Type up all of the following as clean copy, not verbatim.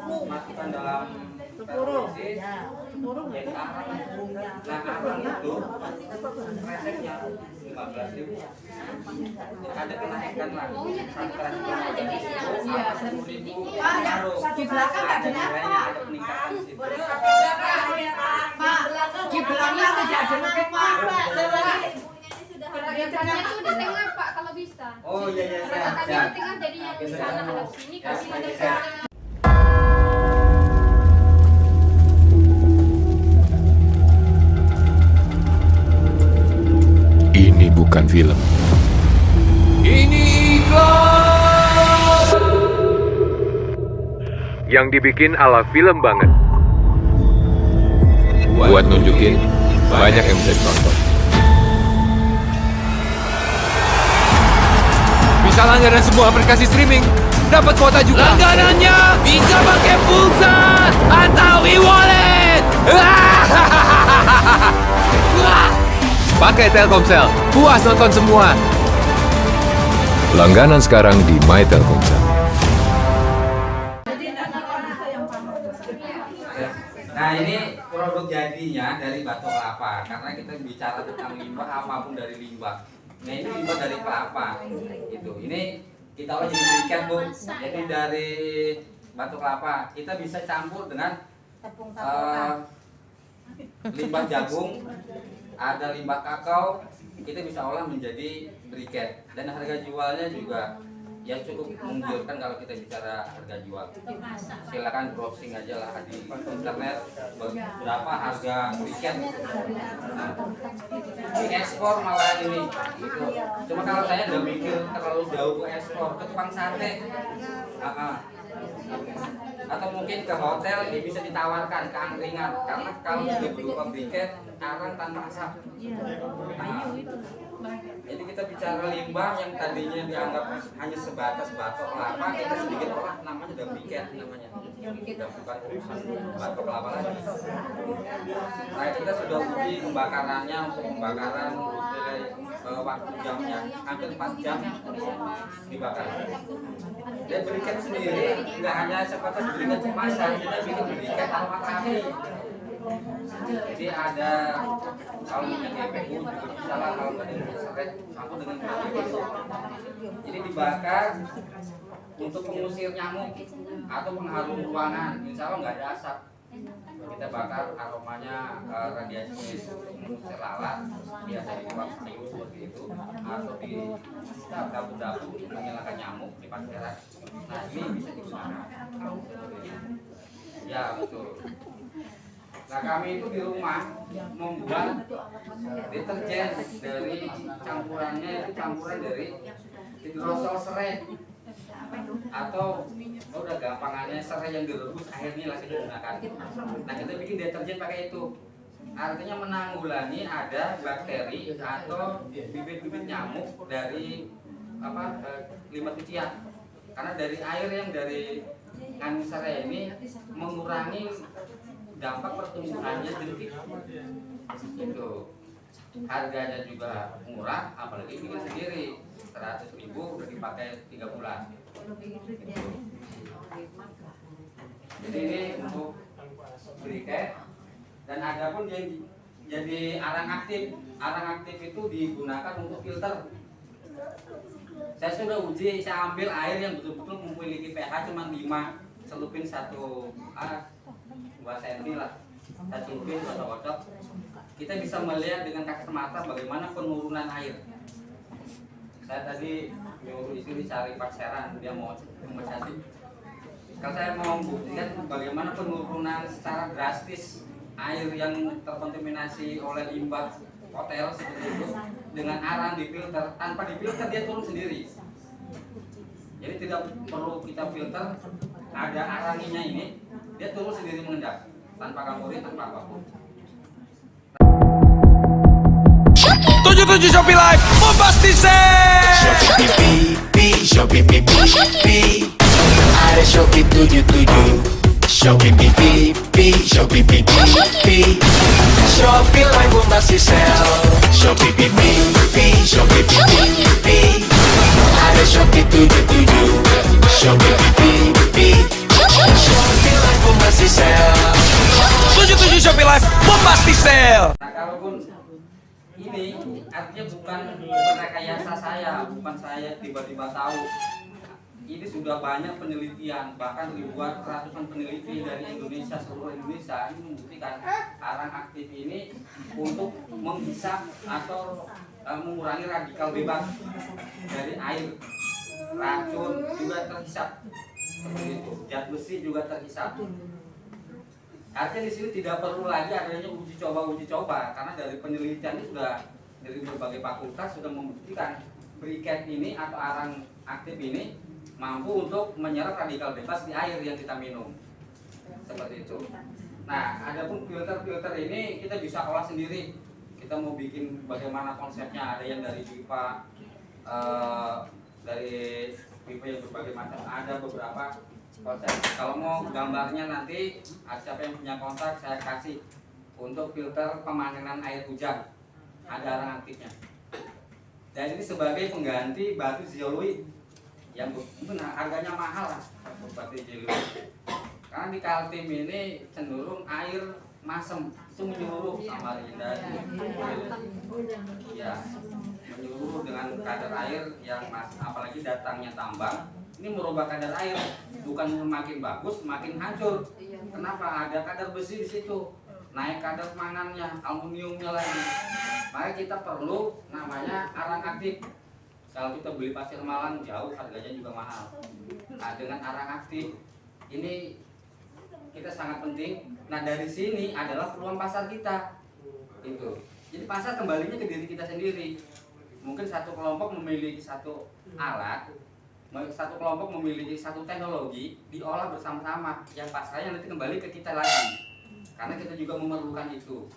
masukkan dalam Tempurung. persis, Ya, tempurung jadi itu. arang. Nah arang itu resepnya 15.000. Ada kenaikan lah. Santran Iya, 10.000. di belakang nggak dengar, Pak. Ada peningkatan di situ. Pak, di belakang tidak dengar, Pak. Gerakannya tuh di tengah Pak kalau bisa. Oh iya iya iya. Gerakannya di tengah jadinya di sana hadap sini kasih hadap Ya. sana. Ini bukan film. Ini iklan yang dibikin ala film banget. Buat nunjukin banyak yang bisa ditonton. Bisa langganan semua aplikasi streaming, dapat kuota juga. Langganannya bisa pakai pulsa atau e-wallet. Pakai Telkomsel, puas nonton semua. Langganan sekarang di My Telkomsel. Nah ini produk jadinya dari batu kelapa karena kita bicara tentang limbah apapun dari limbah. Nah ini limbah dari kelapa itu. Ini kita olah jadi briket Bu. Jadi dari batu kelapa kita bisa campur dengan limbah jagung, ada limbah kakao, kita bisa olah menjadi briket dan harga jualnya juga ya cukup menggiurkan kalau kita bicara harga jual. Silakan browsing aja lah di internet berapa harga briket. Diekspor malah ini gitu. Cuma kalau saya udah mikir terlalu jauh ke ekspor ke tukang sate. Atau mungkin ke hotel dia bisa ditawarkan ke angkringan karena kalau sudah berupa briket arang tanpa asap. Jadi kita bicara limbah yang tadinya dianggap hanya sebatas batok kelapa, kita sedikit olah namanya udah briket namanya. Udah bukan urusan batok kelapa lagi. Nah kita sudah uji pembakarannya untuk pembakaran waktu jamnya hampir 4 jam dibakar. Dan briket sendiri nggak hanya sebatas briket kemasan, kita bikin briket tanpa api. Jadi ada kalau punya GPU juga bisa lah kalau nggak ada seret sambung dengan GPU. Jadi dibakar untuk mengusir nyamuk atau pengharum ruangan. Insya Allah nggak ada asap. Kita bakar aromanya radiasinya itu mengusir lalat, biasa di tempat sayur seperti itu atau di dapur-dapur menghilangkan nyamuk di parkiran. Nah ini bisa digunakan. Ya betul. Nah kami itu di rumah membuat deterjen dari campurannya itu campuran dari hidrosol serai atau udah gampangannya serai yang direbus akhirnya lah kita gunakan. Nah kita bikin deterjen pakai itu. Artinya menanggulangi ada bakteri atau bibit-bibit nyamuk dari limbah cucian. Karena dari air yang dari kandung serai ini mengurangi dampak pertumbuhannya jentik. Itu harganya juga murah, apalagi bikin sendiri 100.000 udah dipakai 3 bulan. Jadi ini untuk briket dan ada pun yang jadi arang aktif. Arang aktif itu digunakan untuk filter. Saya sudah uji, saya ambil air yang betul-betul memiliki pH cuma 5, celupin 2 cm lah. Saya celupin kocok. Kita bisa melihat dengan kasat mata bagaimana penurunan air. Saya tadi nyuruh istri cari parseran, dia mau memecati. Kalau saya mau membuktikan bagaimana penurunan secara drastis air yang terkontaminasi oleh limbah hotel seperti itu dengan arang difilter, tanpa difilter dia turun sendiri. Jadi tidak perlu kita filter, ada aranginya ini, dia turun sendiri mengendap tanpa kampurin, tanpa apapun. 77 Shopee Live Bombastic Sale. Shopee pipi, Shopee pipi, pipi. Ada Shopee 77. Shopee pipi, Shopee pipi, pipi. Shopee Live Bombastic Sale. Shopee pipi, Shopee pipi, pipi. Ada Shopee 77. Shopee pipi, pipi. Shopee Live Bombastic Sale. 77 Shopee Live Bombastic Sale. Nah, kalaupun ini artinya bukan rekayasa saya, bukan saya tiba-tiba tahu. Ini sudah banyak penelitian, bahkan ribuan ratusan peneliti dari Indonesia, seluruh Indonesia ini membuktikan arang aktif ini untuk menghisap atau mengurangi radikal bebas dari air. Racun juga terhisap, seperti itu. Zat besi juga terhisap. Artinya di sini tidak perlu lagi adanya uji coba, karena dari penelitian ini sudah dari berbagai fakultas sudah membuktikan briket ini atau arang aktif ini mampu untuk menyerap radikal bebas di air yang kita minum, seperti itu. Nah, adapun filter ini kita bisa olah sendiri. Kita mau bikin bagaimana konsepnya, ada yang dari pipa, dari pipa yang berbagai macam, ada beberapa konsep. Kalau mau gambarnya nanti, siapa yang punya kontak saya kasih untuk filter pemanenan air hujan, ada arang aktifnya. Dan ini sebagai pengganti batu zeolite yang mungkin harganya mahal lah, batu zeolite. Karena di Kaltim ini cenderung air masem itu menyeluruh sama Linda, ya menyeluruh dengan kadar air yang apalagi datangnya tambang. Ini merubah kadar air, bukan semakin bagus, semakin hancur. Kenapa? Ada kadar besi di situ, naik kadar mangannya, aluminiumnya lagi. Maka kita perlu namanya arang aktif. Kalau kita beli pasir malang jauh, harganya juga mahal. Nah, dengan arang aktif ini kita sangat penting. Nah, dari sini adalah peluang pasar kita. Itu. Jadi pasar kembalinya ke diri kita sendiri. Mungkin satu kelompok memiliki satu alat, satu kelompok memiliki satu teknologi, diolah bersama-sama. Yang pasarnya nanti kembali ke kita lagi. Karena kita juga memerlukan itu.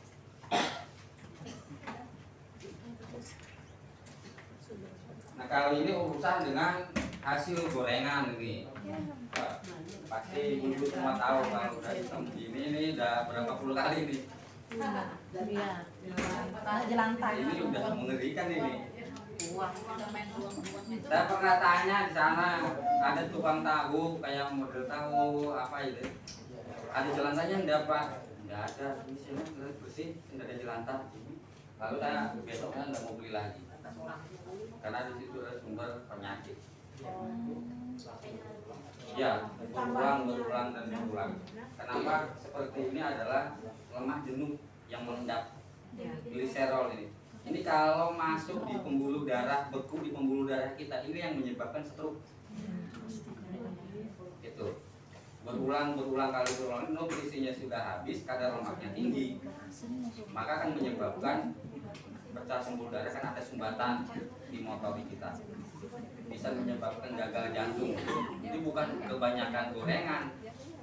Nah, kalau ini urusan dengan hasil gorengan ini, pasti ibu semua tahu kalau udah hitam begini ini udah berapa puluh kali nih. Ini udah mengerikan ini. Saya pernah tanya di sana, ada tukang tahu kayak model tahu apa itu, ada jelantahnya enggak Pak? Enggak ada, ini sini bersih, enggak ada jelantah. Lalu saya besoknya enggak mau beli lagi. Karena di situ ada sumber penyakit. Ya, berulang dan berulang. Kenapa seperti ini adalah lemah jenuh yang mengendap, gliserol ini. Ini kalau masuk di pembuluh darah, beku di pembuluh darah kita, ini yang menyebabkan stroke. Itu berulang kali nutrisinya sudah habis, kadar lemaknya tinggi, maka akan menyebabkan pecah pembuluh darah. Kan ada sumbatan di motor kita, bisa menyebabkan gagal jantung. Ini bukan kebanyakan gorengan,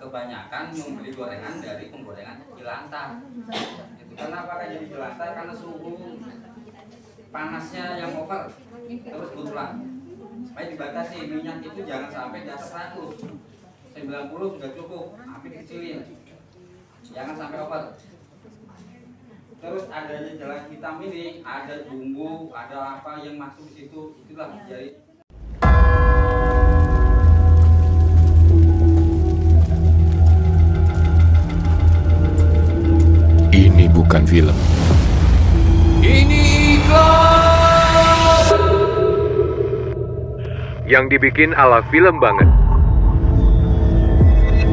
kebanyakan membeli gorengan dari penggorengan jelantah. Itu kenapa kan jadi jelantah? Karena suhu panasnya yang over terus berulang. Supaya dibatasi minyak itu jangan sampai di atas 100, 90 sudah cukup, api kecilin, jangan sampai over. Terus adanya jelas hitam ini, ada bumbu, ada apa yang masuk di situ, itulah jadi. Ini bukan film. Ini iklan yang dibikin ala film banget.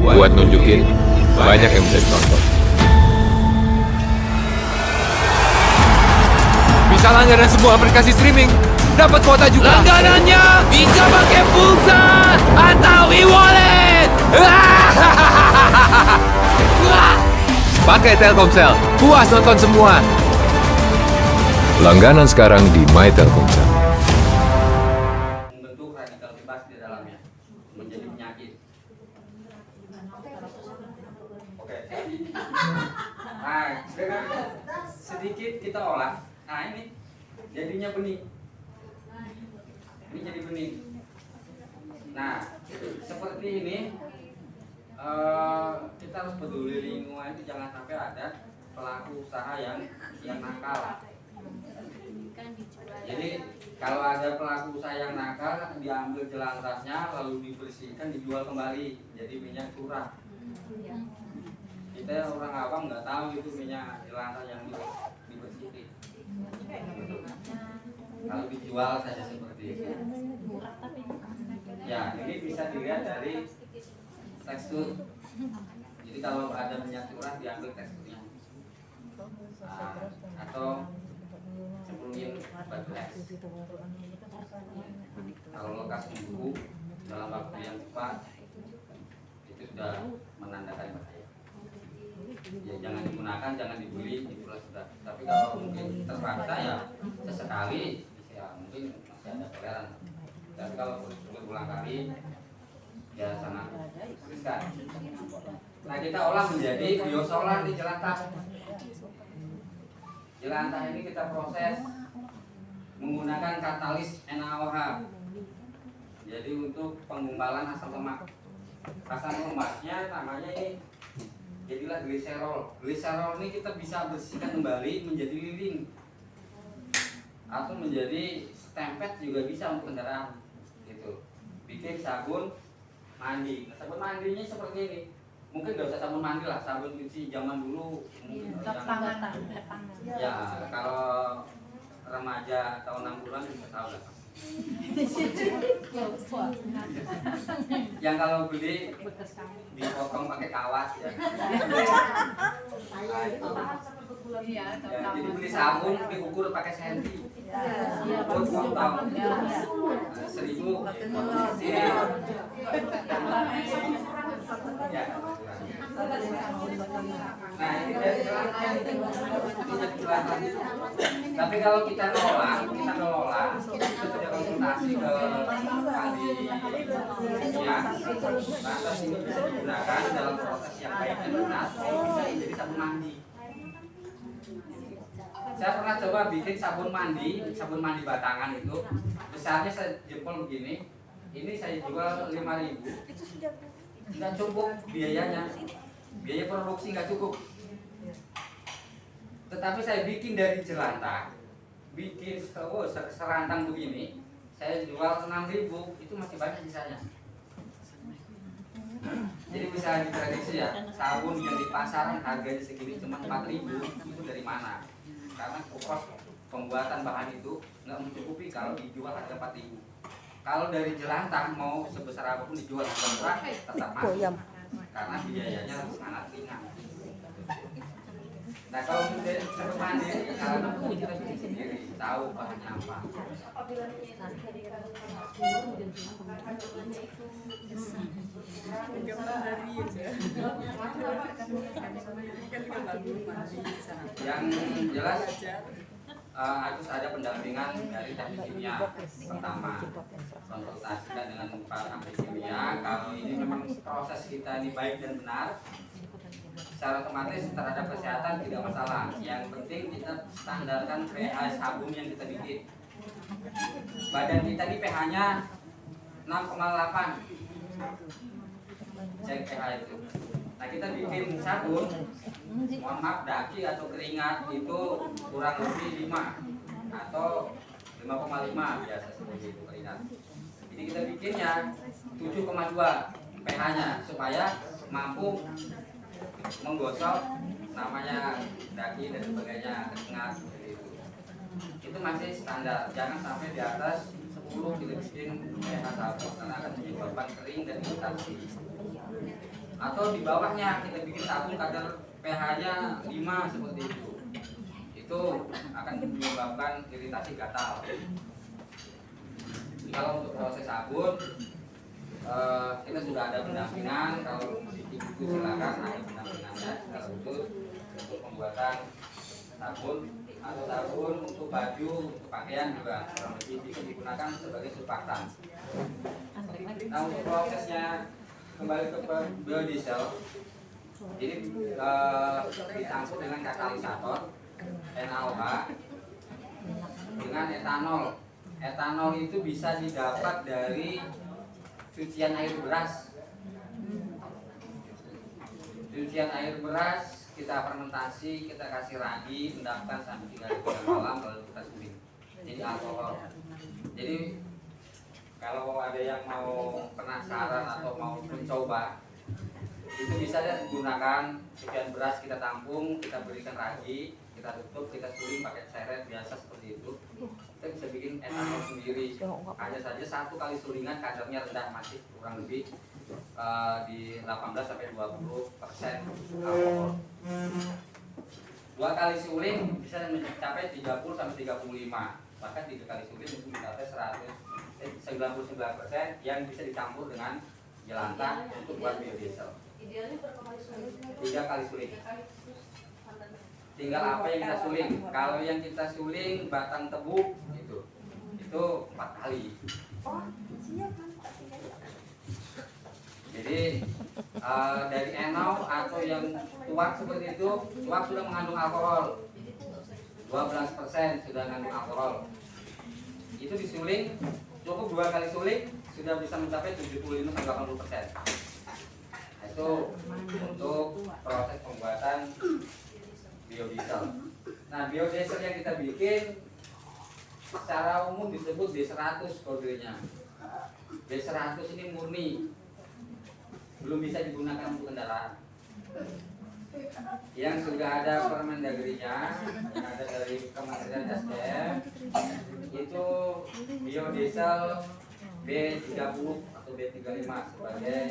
Buat nunjukin banyak yang bisa ditonton. bisa langganan sebuah aplikasi streaming, dapat kuota juga. Langganannya bisa pakai pulsa atau e-wallet. Pakai Telkomsel, puas nonton semua. Langganan sekarang di My Telkomsel. Membentuk radikal bebas di dalamnya, menjadi penyakit. Oke. Nah, dengan sedikit kita olah. Nah, ini jadinya bening. Ini jadi bening. Nah, seperti ini kita harus peduli lingkungan, itu jangan sampai ada pelaku usaha yang nakal. Jadi kalau ada pelaku usaha yang nakal, diambil jelantahnya lalu dibersihkan, dijual kembali jadi minyak curah. Kita orang awam nggak tahu itu minyak jelantah yang dibersihin. Kalau dijual saja seperti itu. Ya, ini bisa dilihat dari tekstur. Jadi kalau ada minyak curah diambil teksturnya. Atau cemplungin batu es. Kalau lekas memburu dalam waktu yang cepat, itu sudah menandakan bahaya. Ya jangan digunakan, jangan dibeli, itulah sudah. Tapi kalau mungkin terpaksa ya sesekali, ya mungkin masih ada toleran. Tapi kalau berulang kali, ya sangat riskan. Nah kita olah menjadi biosolar di jelantah. Jelantah ini kita proses menggunakan katalis NaOH. Jadi untuk penggumpalan asam lemak. Asam lemaknya namanya ini jadilah gliserol. Gliserol ini kita bisa bersihkan kembali menjadi lilin atau menjadi stempet juga bisa untuk kendaraan. Gitu. Bikin sabun mandi. Nah, sabun mandinya seperti ini. Mungkin nggak usah sabun mandi lah, sabun cuci zaman dulu mungkin ya kalau remaja tahun 60-an bisa tahu lah. Yang kalau beli dipotong pakai kawat ya. Ya, jadi beli sabun diukur pakai senti. Ukur potong 1.000. Ya. Nah ini dari jelantah ini jadi jelantah. Tapi kalau kita ngelola, kita sudah konsultasi ke ahli kimia. Lantas ini bisa digunakan dalam proses yang baik dan benar, bisa jadi sabun mandi. Saya pernah coba bikin sabun mandi batangan itu besarnya sejempol begini. Ini saya jual 5.000. Nggak cukup biayanya, biaya produksi nggak cukup. Tetapi saya bikin dari jelantah, bikin serantang begini, saya jual 6.000, itu masih banyak sisanya. Jadi bisa diprediksi ya, sabun yang di pasaran harganya segini cuma 4.000, itu dari mana? Karena kos pembuatan bahan itu nggak mencukupi kalau dijual harga 4.000. Kalau dari jelantah mau sebesar apapun dijual harga murah tetap masuk karena biayanya sangat ringan. Nah kalau dari sabun mandi karena kita bikin sendiri tahu bahannya apa. Yang jelas harus ada pendampingan dari teknik kimia. Pertama, konsultasikan dengan para ahli kimia. Kalau ini memang proses kita ini baik dan benar, secara otomatis terhadap kesehatan tidak masalah. Yang penting kita standarkan pH sabun yang kita bikin. Badan kita ini pH-nya 6,8. Cek pH itu. Nah kita bikin sabun, mohon maaf daki atau keringat itu kurang lebih 5 atau 5,5 biasa seperti itu keringat. Jadi kita bikinnya 7,2 pH-nya supaya mampu menggosok namanya daki dan sebagainya, keringat seperti itu. Itu masih standar, jangan sampai di atas 10 kita bikin pH sabun karena akan menyebabkan kering dan iritasi. Atau di bawahnya kita bikin sabun kadar pH-nya 5 seperti itu akan menyebabkan iritasi gatal. Kalau untuk proses sabun kita sudah ada pendampingan. Kalau di buku silakan ada pendampingannya secara khusus untuk pembuatan sabun atau sabun untuk baju, untuk pakaian juga kurang lebih bisa digunakan sebagai surfaktan. Nah untuk prosesnya kembali ke biodiesel, jadi dicampur dengan katalisator NaOH dengan etanol. Etanol itu bisa didapat dari cucian air beras. Cucian air beras kita fermentasi, kita kasih ragi, mendapatkan sampai 3 malam lalu kita suling. Jadi alkohol. Jadi kalau ada yang mau penasaran atau mau mencoba, Itu bisa digunakan sekian beras kita tampung, kita berikan ragi, kita tutup, kita suling pakai seret biasa seperti itu. Kita bisa bikin etanol sendiri. Hanya saja 1 kali sulingan kadarnya rendah, masih kurang lebih di 18 sampai 20% alkohol. 2 kali suling bisa mencapai 30 sampai 35. Bahkan 3 kali suling itu mencapai 99% yang bisa dicampur dengan jelantah untuk buat biodiesel. 3 kali suling. Tinggal apa yang kita suling. Kalau yang kita suling batang tebu itu 4 kali. Jadi dari enau atau yang tuak seperti itu, tuak sudah mengandung alkohol. 12% sudah mengandung alkohol. Itu disuling, cukup 2 kali suling sudah bisa mencapai 75-80%. Itu untuk proses pembuatan biodiesel. Nah, biodiesel yang kita bikin secara umum disebut B100 kodenya. B100 ini murni, belum bisa digunakan untuk kendaraan. Yang sudah ada Permendagrinya, yang ada dari Kementerian SDM, itu biodiesel B30 atau B35 sebagai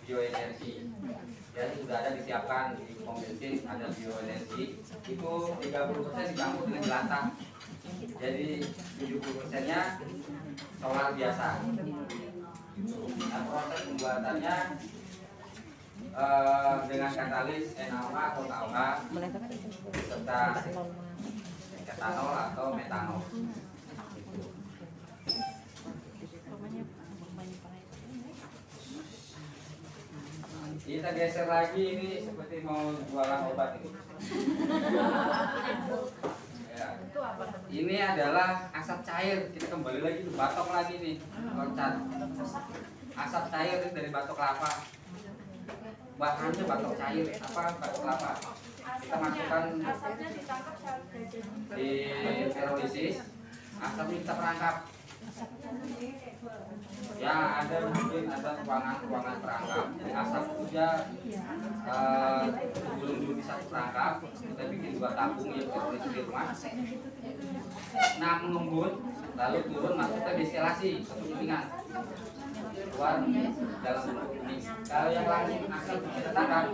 bioenergi. Ya, sudah ada disiapkan di pom bensin, ada bioenergi. Itu 30% dicampur dengan jelantah. Jadi 70%-nya solar biasa. Nah, proses pembuatannya dengan katalis NaOH atau KOH serta etanol atau metanol. Kita geser lagi, ini seperti mau jualan obat ini. Ya. Ini adalah asap cair. Kita kembali lagi ke batok lagi nih, loncat. Asap cair dari batok kelapa. Bahannya batok cair. Apa batok kelapa? Kita masukkan di pirolisis. Asapnya kita perangkap. Ya, ada mungkin ada ruangan perangkap. Jadi asap sudah belum bisa perangkap. Kita bikin 2 tabung yang pirolisis di rumah. Nah, mengembun, lalu turun masuknya destilasi satu ketinggian. Keluar dalam bentuk ini. Kalau yang lain asal kita tangkap,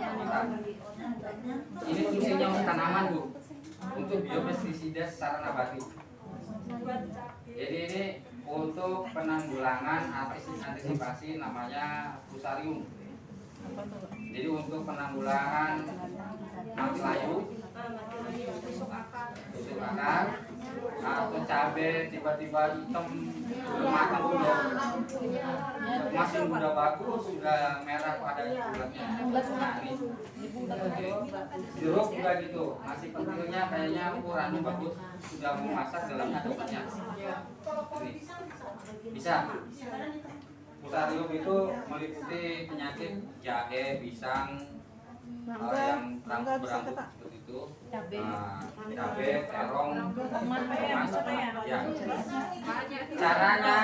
ini fungsinya untuk tanaman, Bu, untuk biopestisida secara nabati. Jadi ini untuk penanggulangan antisipasi namanya fusarium. Jadi untuk penanggulangan mati layu, tusuk akar, atau cabai tiba-tiba hitam belum matang udah masih udah bagus, sudah merah pada bulatnya. Nah ini jeruk juga gitu, masih pentilnya kayaknya ukurannya bagus, sudah mau masak dalamnya ada obatnya. Ini bisa. Fusarium itu meliputi penyakit jahe, pisang, yang berambut seperti itu, cabai, terong, ya. Caranya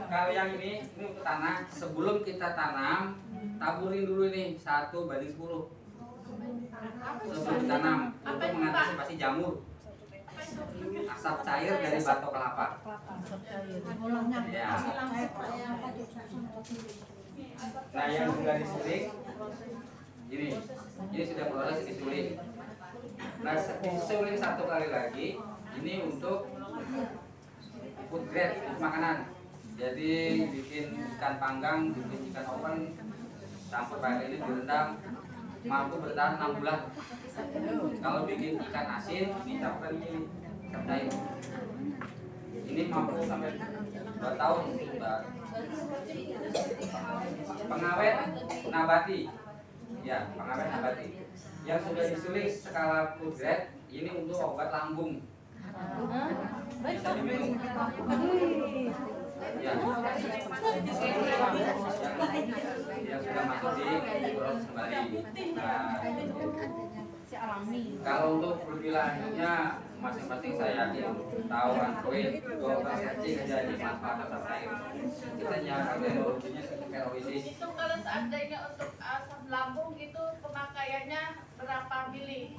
kalau yang ini untuk tanah, sebelum kita tanam, taburin dulu ini 1:10 sebelum ditanam untuk mengantisipasi jamur. Asap cair dari batok kelapa. Ya. Nah, yang sudah disuling ini sudah proses disuling. Nah, disuling 1 kali lagi, ini untuk food grade, untuk makanan. Jadi bikin ikan panggang, bikin ikan oven, campur pakai ini direndam, mampu bertahan 6 bulan. Kalau bikin ikan asin, dicampur ini cair. Ini mampu sampai 2 tahun. Pengawet nabati. Ya, pengawet nabati. Yang sudah disuling skala food grade, ini untuk obat lambung. Bisa diminum. Ya. Yang sudah masuk di proses kembali. Nah, Kalau untuk lebih lanjutnya masing-masing saya tahu Android, Google searching aja di manfaat atas air. Kita nyangka teknologinya teroris. Itu kalau seandainya untuk asam lambung itu pemakaiannya berapa mili?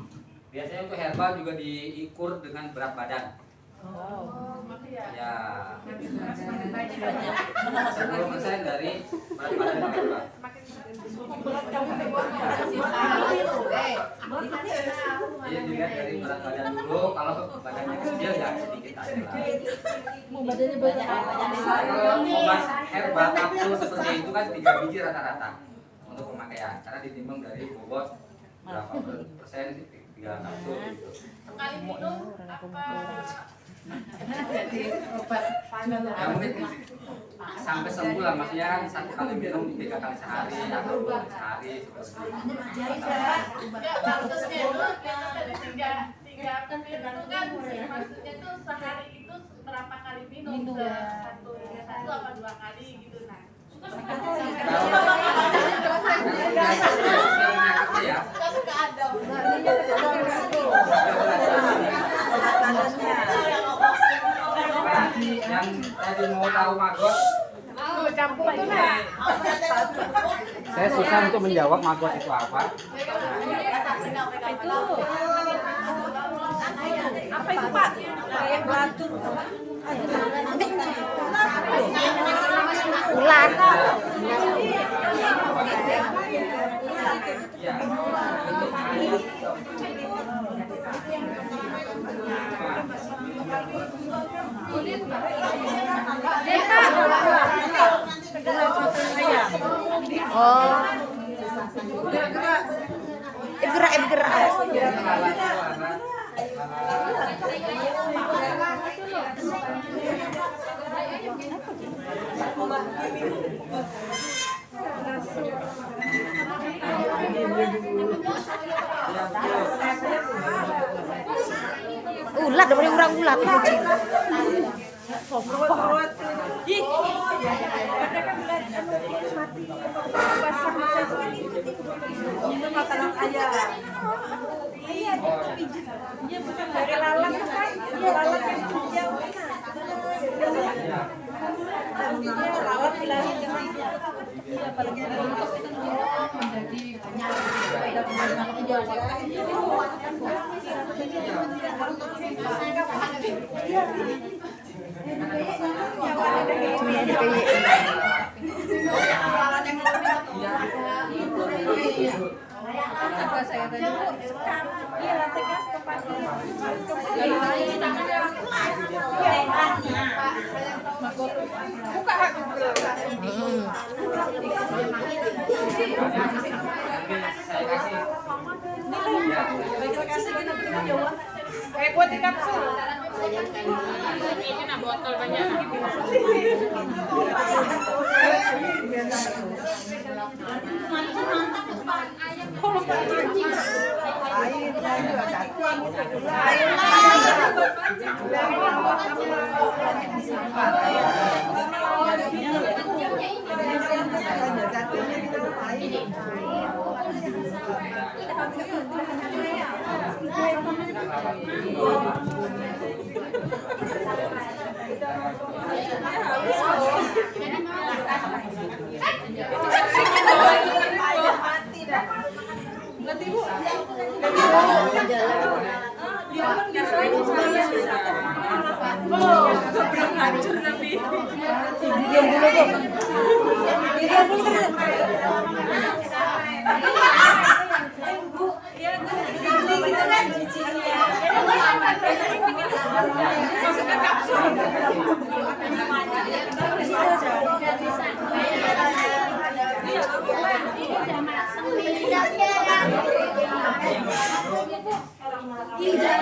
Biasanya untuk herbal juga diukur dengan berat badan. Oh, makanya. Ya. 10% dari berat badan herbal. Jadi dilihat dari berat badan dulu, kalau badannya kecil ya sedikit aja lah. Badannya banyak. Kalau obat herbal kapsul seperti itu kan 3 biji rata-rata untuk pemakaian, karena ditimbang dari bobot berapa persen 3 kapsul gitu. Sekali minum apa? Ya mungkin sampai sembuh lah, maksudnya kan 1 kali minum 3 kali sehari atau 2 kali sehari seperti itu. Enggak, maksudnya itu dari tiga itu kan maksudnya itu sehari itu berapa kali minum? Satu apa 2 kali gitu nah. Ya. Yang tadi mau tahu maggot, saya susah untuk menjawab maggot itu apa. Apa itu Pak? Kayak belatung. Ular. Ya. Oh. Bergerak. Ulat daripada orang ulat. Itu makanan ayam. Iya, dia bukan dari lalat kan? Iya, lalat yang hijau. Dia lalat bilangin ke hijau. Iya, paling untuk itu menjadi saya tadi sekarang iya langsung gas ke pagi buka buat di kapsul ini nah botol banyak nanti Bu belum hancur tapi diam dulu Bu ya gitu kan bijinya masukkan kapsul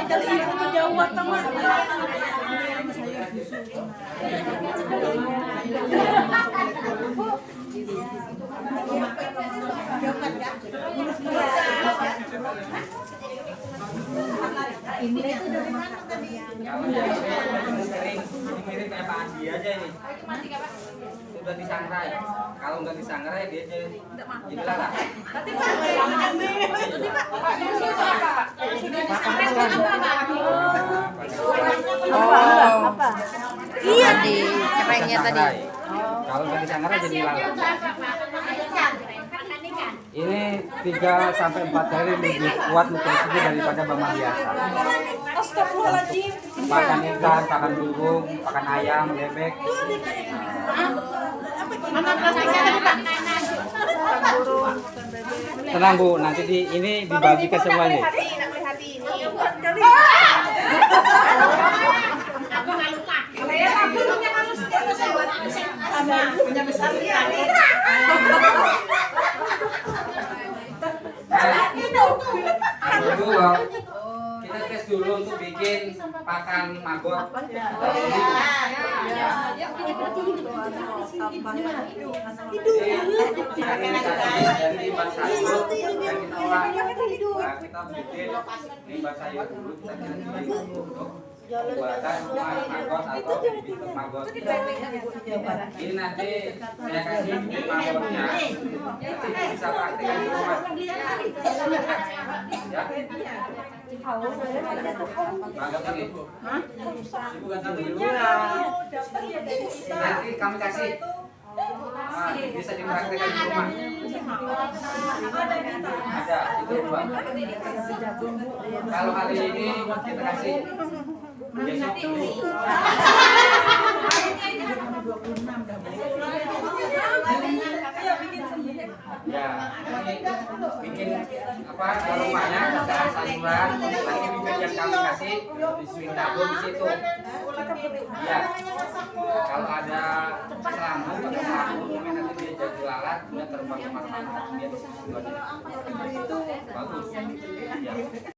dari ibu tuh jauh teman. Ini itu dari mana tadi? Mirip kayak Pak Andi aja ini. Sudah disangrai. Kalau nggak disangrai dia jadi lah. Nanti Pak, sangrai. Kalau bagi sangrai jadi lalat. Ini 3 sampai 4 hari lebih kuat nutrisinya daripada bama biasa. Astagfirullahaladzim. Pakan ikan, pakan burung, pakan ayam, bebek. Tenang Bu, nanti ini dibagikan semuanya. Kedua, kita tes dulu untuk bikin pakan maggot. Dari limbah sayur yang kita olah. Nah, kita bikin limbah sayur dulu kita ganti untuk buatan maggot atau bibit maggot. Ini nanti saya kasih bibit maggotnya, nanti bisa praktekkan di rumah. Ya. Maggot ini. Ibu ganti dulu. Nanti kami kasih. Nah, bisa dipraktekkan di rumah. Ada, itu Bang. Kalau hari ini kita kasih, besok ini. Ya, ini bikin apa rumahnya cacahan sayuran, nanti bibit yang kami kasih ditabur di situ. Ya, kalau ada selamut atau selamut nanti dia jadi lalat, dia terbang kemana-mana, dia di situ aja. Bagus. Ya.